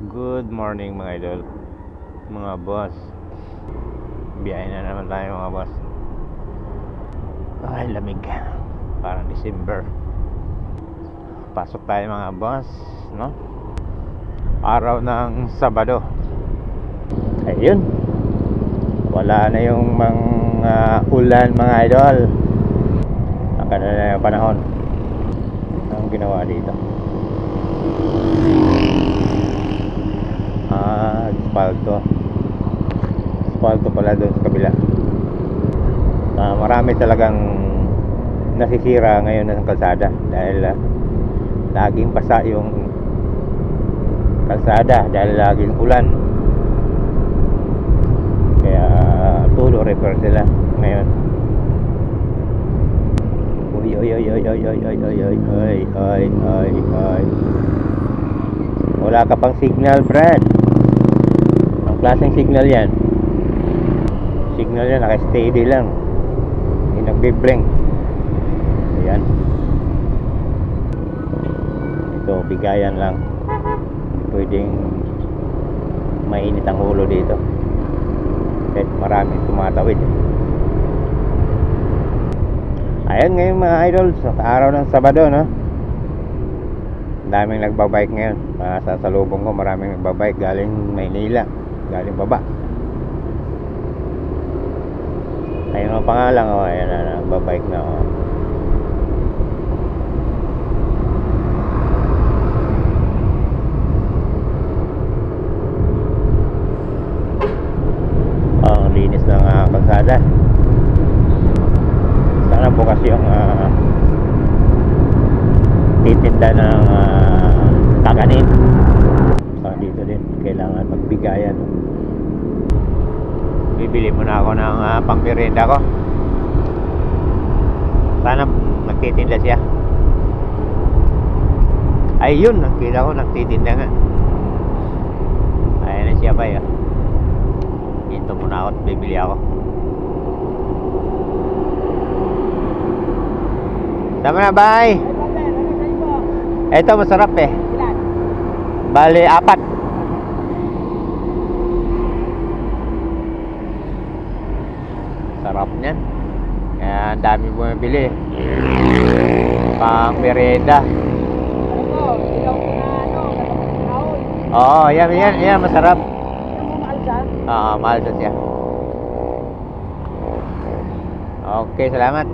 Good morning mga idol, mga boss. Biyahe na naman tayo mga boss. Ay, lamig. Parang December. Pasok tayo mga boss, no? Araw ng Sabado. Ayun. Wala na yung mga ulan mga idol. Nakana na yung panahon. Anong ginawa dito? Asfalto pala doon sa kabila. Marami talagang nasisira ngayon ng kalsada dahil laging basa yung kalsada dahil laging ulan, kaya tulo repair sila ngayon. Oy. Wala ka pang signal, Brad. Ang klaseng signal yan? Signal yan, naka-steady lang, hindi nagbiblink. Ayan. Ito, bigayan lang. Pwedeng mainit ang ulo dito kahit maraming tumatawid. Ayan ngayon mga idol, sa araw ng Sabado, no? Daming nagbabike ngayon. Sa salubong ko maraming nagbabike galing Maynila, galing baba. Ayun ang pangalan, oh, ayan na, nagbabike na, oh. Ang linis ng kalsada. Sana bukas yung titinda ng kakanin. So dito din kailangan magbigayan. Bibili muna ako ng pangmerienda ko. Sana magtitinda siya. Ayun, nakita ko nagtitinda nga. Ayan na siya ba yun? Dito muna ako at bibili ako. Tama na, bye. Ito masarap eh. Bali, 4. Sarap niyan. Kaya ang dami bumibili. Pang merienda. Oo, yan, masarap. Oo, mahal siya. Okay, salamat.